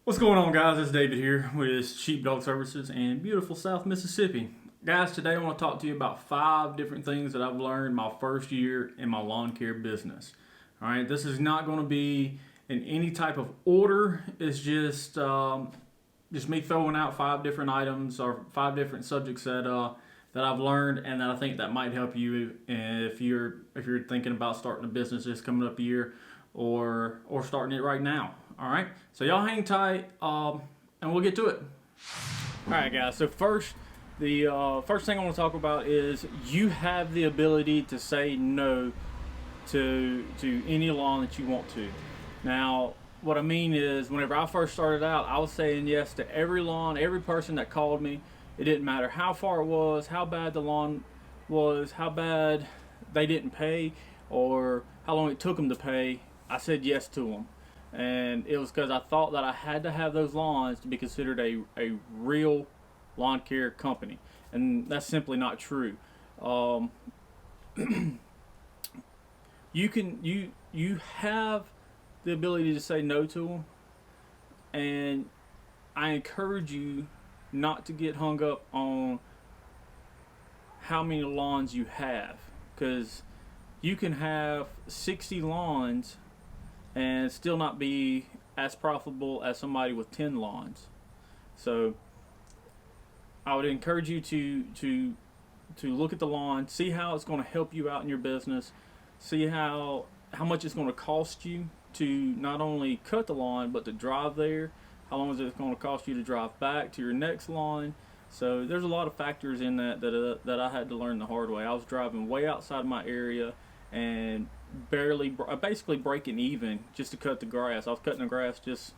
What's going on, guys? It's David here with Sheepdog Services in beautiful South Mississippi. Guys, today I want to talk to you about 5 different things that I've learned my first year in my lawn care business. All right, this is not going to be in any type of order. It's just me throwing out 5 different items or 5 different subjects that I've learned and that I think that might help you if you're thinking about starting a business this coming up year or starting it right now. All right, so y'all hang tight, and we'll get to it. All right, guys. So the first thing I want to talk about is you have the ability to say no to any lawn that you want to. Now, what I mean is, whenever I first started out, I was saying yes to every lawn, every person that called me. It didn't matter how far it was, how bad the lawn was, how bad they didn't pay, or how long it took them to pay. I said yes to them. And it was because I thought that I had to have those lawns to be considered a real lawn care company, and that's simply not true. You have the ability to say no to them, and I encourage you not to get hung up on how many lawns you have, because you can have 60 lawns and still not be as profitable as somebody with 10 lawns. So I would encourage you to look at the lawn, see how it's going to help you out in your business, see how much it's going to cost you to not only cut the lawn but to drive there, how long is it going to cost you to drive back to your next lawn. So there's a lot of factors in that I had to learn the hard way. I was driving way outside my area and basically breaking even just to cut the grass. I was cutting the grass just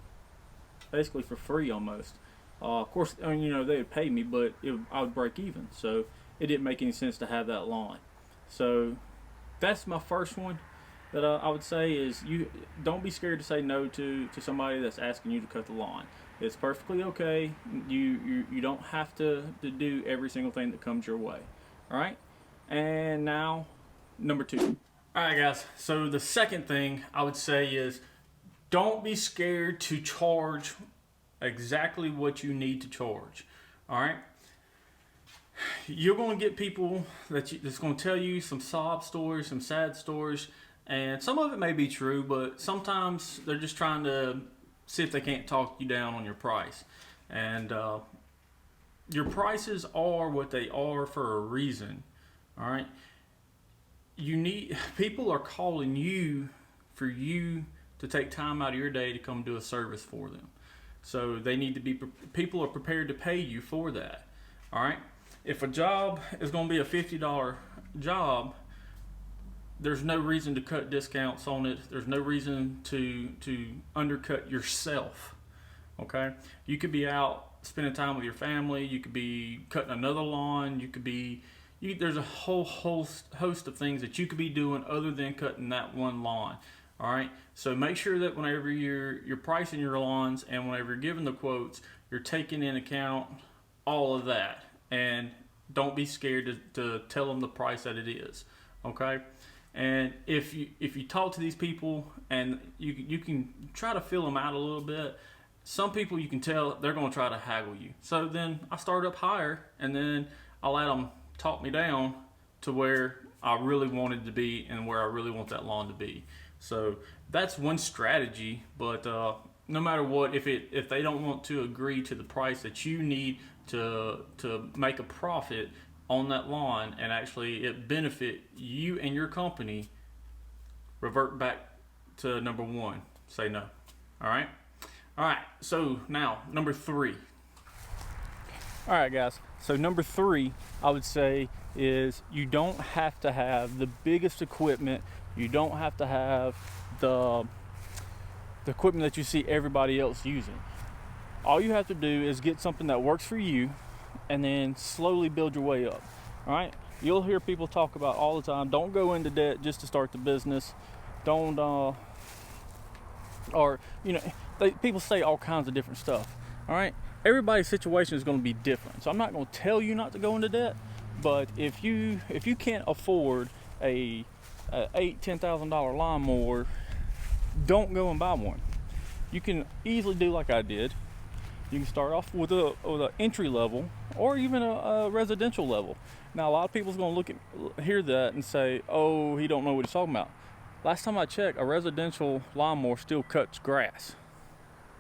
basically for free almost. Of course, I mean, they would pay me, but I would break even. So it didn't make any sense to have that lawn. So that's my first one that I would say is you don't be scared to say no to somebody that's asking you to cut the lawn. It's perfectly okay. You don't have to do every single thing that comes your way. All right? And now, number 2. All right, guys. So the second thing I would say is don't be scared to charge exactly what you need to charge. All right? You're going to get people that's going to tell you some sob stories, some sad stories, and some of it may be true, but sometimes they're just trying to see if they can't talk you down on your price. And your prices are what they are for a reason. All right? People are calling you for you to take time out of your day to come do a service for them. So people are prepared to pay you for that. All right? If a job is going to be a $50 job, there's no reason to cut discounts on it. There's no reason to undercut yourself. Okay? You could be out spending time with your family. You could be cutting another lawn. There's a whole host of things that you could be doing other than cutting that one lawn. All right. So make sure that whenever you're pricing your lawns and whenever you're giving the quotes, you're taking in account all of that, and don't be scared to tell them the price that it is. Okay. And if you talk to these people and you can try to feel them out a little bit, some people you can tell they're going to try to haggle you. So then I start up higher, and then I let them talk me down to where I really wanted to be and where I really want that lawn to be. So that's one strategy, but no matter what, if they don't want to agree to the price that you need to make a profit on that lawn and actually it benefit you and your company, revert back to number 1. Say no. All right? All right, so now number 3. All right, guys. So number 3, I would say, is you don't have to have the biggest equipment. You don't have to have the equipment that you see everybody else using. All you have to do is get something that works for you and then slowly build your way up. All right? You'll hear people talk about all the time, don't go into debt just to start the business. Don't, people say all kinds of different stuff. All right? Everybody's situation is going to be different. So I'm not going to tell you not to go into debt, but if you can't afford a $8,000-$10,000 lawnmower, don't go and buy one. you can easily do like I did. You can start off with a entry level or even a residential level. Now a lot of people's going to hear that and say, oh, he don't know what he's talking about. Last time I checked, a residential lawnmower still cuts grass.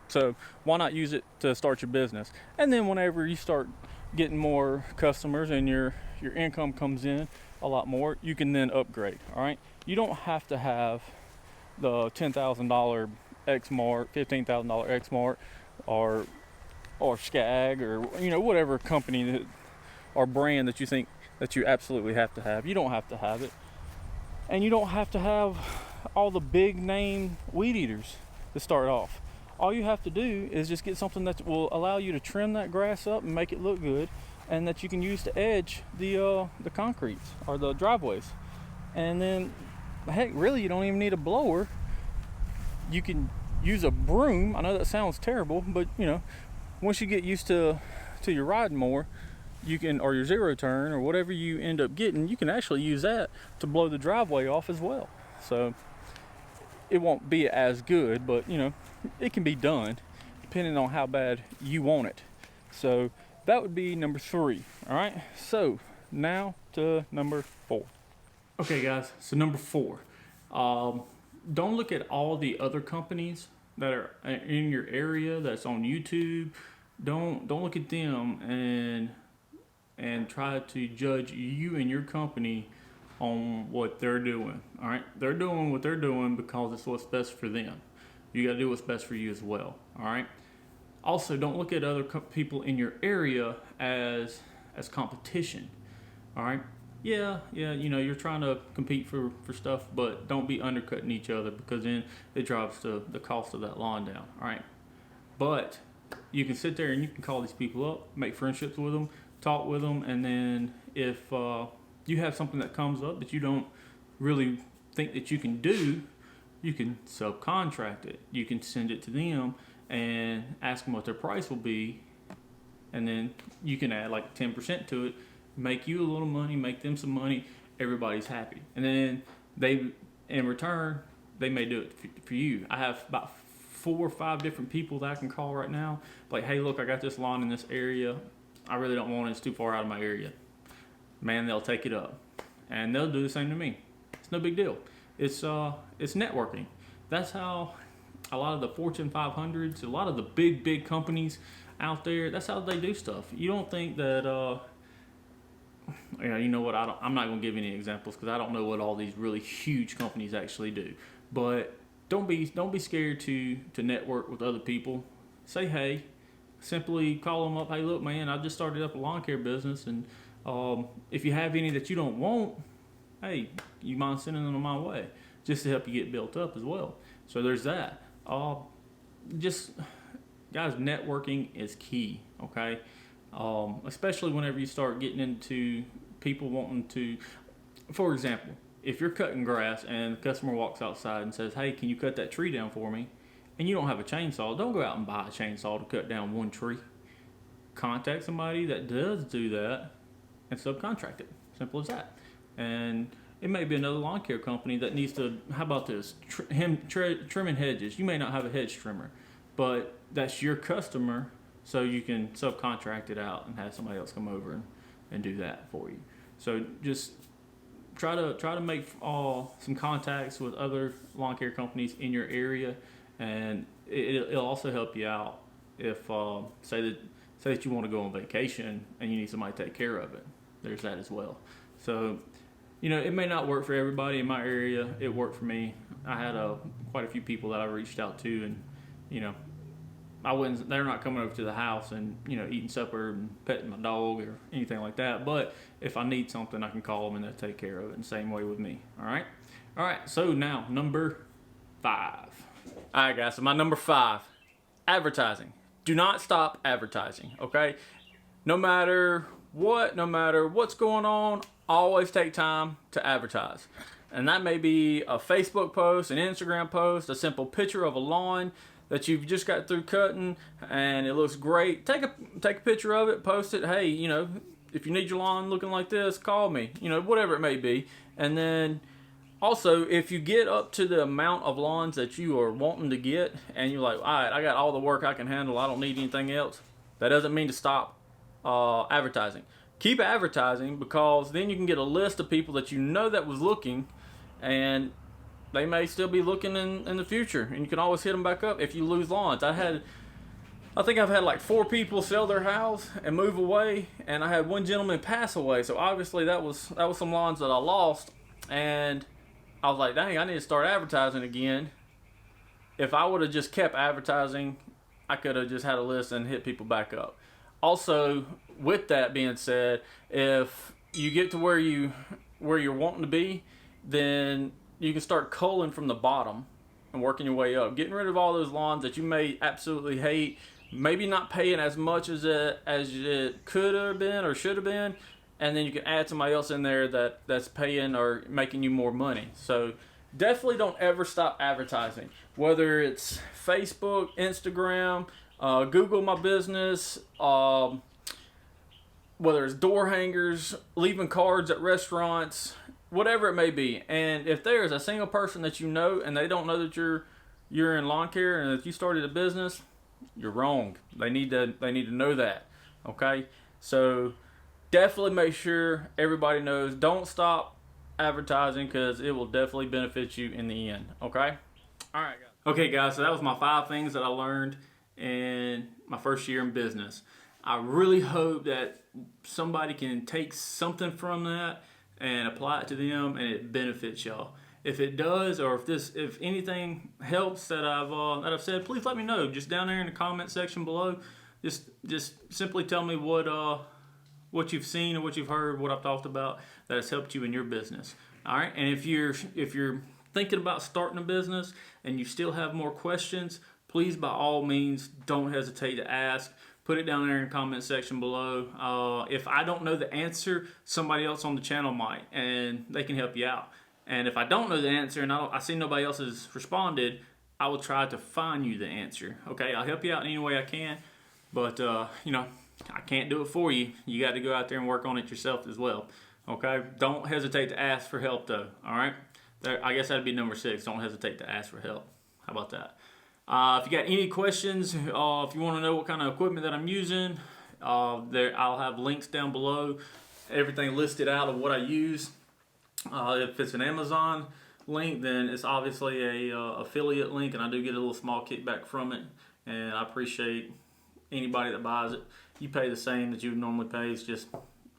So why not use it to start your business? And then whenever you start getting more customers and your income comes in a lot more, you can then upgrade. All right, you don't have to have the $10,000 Exmark, $15,000 Exmark, or Skag, or whatever company or brand that you think that you absolutely have to have. You don't have to have it, and you don't have to have all the big name weed eaters to start off. All you have to do is just get something that will allow you to trim that grass up and make it look good, and that you can use to edge the concretes or the driveways. And then, heck, really, you don't even need a blower. You can use a broom. I know that sounds terrible, but once you get used to your riding more, you can, or your zero turn, or whatever you end up getting, you can actually use that to blow the driveway off as well. So it won't be as good, but it can be done depending on how bad you want it. So that would be number 3. All right, so now to number 4. Okay guys, so number 4, don't look at all the other companies that are in your area that's on YouTube. Don't look at them and try to judge you and your company on what they're doing. All right, they're doing what they're doing because it's what's best for them. You got to do what's best for you as well. All right. Also, don't look at other people in your area as competition. All right. Yeah, you're trying to compete for stuff, but don't be undercutting each other, because then it drops the cost of that lawn down. All right. But you can sit there and you can call these people up, make friendships with them, talk with them, and then if you have something that comes up that you don't really think that you can do, you can subcontract it. You can send it to them and ask them what their price will be, and then you can add like 10% to it, make you a little money, make them some money, everybody's happy. And then in return, they may do it for you. I have about 4 or 5 different people that I can call right now. Like, hey, look, I got this lawn in this area. I really don't want it. It's too far out of my area. Man, they'll take it up. And they'll do the same to me. It's no big deal. It's networking. That's how a lot of the Fortune 500s, a lot of the big companies out there, that's how they do stuff. You don't think that, you know what, I'm not going to give any examples because I don't know what all these really huge companies actually do. But don't be scared to network with other people. Say hey. Simply call them up. Hey, look, man, I just started up a lawn care business, and if you have any that you don't want, hey, you mind sending them my way, just to help you get built up as well. So there's that. Just guys, networking is key. Okay, especially whenever you start getting into people wanting to. For example, if you're cutting grass and the customer walks outside and says, "Hey, can you cut that tree down for me?" and you don't have a chainsaw, don't go out and buy a chainsaw to cut down one tree. Contact somebody that does do that and subcontract it. Simple as that. And it may be another lawn care company that needs to, how about this, trimming hedges. You may not have a hedge trimmer, but that's your customer, so you can subcontract it out and have somebody else come over and do that for you. So just try to make some contacts with other lawn care companies in your area. And it'll also help you out if say that you want to go on vacation and you need somebody to take care of it. There's that as well. So, it may not work for everybody in my area. It worked for me. I had quite a few people that I reached out to, and they're not coming over to the house and eating supper and petting my dog or anything like that. But if I need something, I can call them and they'll take care of it. And same way with me. All right. So now number 5. All right, guys, so my number 5, advertising. Do not stop advertising, okay? No matter what's going on, always take time to advertise. And that may be a Facebook post, an Instagram post, a simple picture of a lawn that you've just got through cutting and it looks great. Take a picture of it, post it. Hey, if you need your lawn looking like this, call me. Whatever it may be. And then Also, if you get up to the amount of lawns that you are wanting to get, and you're like, all right, I got all the work I can handle, I don't need anything else, that doesn't mean to stop advertising. Keep advertising, because then you can get a list of people that you know that was looking, and they may still be looking in the future, and you can always hit them back up if you lose lawns. I think I've had like 4 people sell their house and move away, and I had one gentleman pass away. So obviously that was some lawns that I lost, and I was like, dang, I need to start advertising again. If I would have just kept advertising, I could have just had a list and hit people back up. Also, with that being said, if you get to where you're wanting to be, then you can start culling from the bottom and working your way up, getting rid of all those lawns that you may absolutely hate, maybe not paying as much as it could have been or should have been, and then you can add somebody else in there that's paying or making you more money. So definitely don't ever stop advertising, whether it's Facebook, Instagram, Google My Business, whether it's door hangers, leaving cards at restaurants, whatever it may be. And if there's a single person that you know and they don't know that you're in lawn care and that you started a business, you're wrong. They need to know that. Okay? So definitely make sure everybody knows. Don't stop advertising, because it will definitely benefit you in the end. Okay? All right, guys. Okay, guys, so that was my 5 things that I learned in my first year in business. I really hope that somebody can take something from that and apply it to them, and it benefits y'all. If it does, or if anything helps that I've said, please let me know. Just down there in the comment section below. Just simply tell me what you've seen or what you've heard, what I've talked about that has helped you in your business. All right, and if you're thinking about starting a business and you still have more questions, please by all means don't hesitate to ask. Put it down there in the comment section below. If I don't know the answer, somebody else on the channel might, and they can help you out. And if I don't know the answer and I see nobody else has responded, I will try to find you the answer. Okay, I'll help you out in any way I can, but I can't do it for you. You got to go out there and work on it yourself as well. Okay, don't hesitate to ask for help though. All right, I guess that'd be number 6. Don't hesitate to ask for help. How about that? If you got any questions, if you want to know what kind of equipment that I'm using, I'll have links down below. Everything listed out of what I use. If it's an Amazon link, then it's obviously a affiliate link, and I do get a little small kickback from it. And I appreciate anybody that buys it. You pay the same that you would normally pay. It's just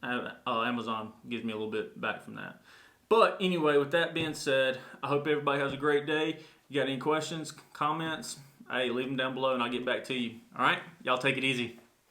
Amazon gives me a little bit back from that. But anyway, with that being said, I hope everybody has a great day. You got any questions, comments? Hey, leave them down below and I'll get back to you. All right? Y'all take it easy.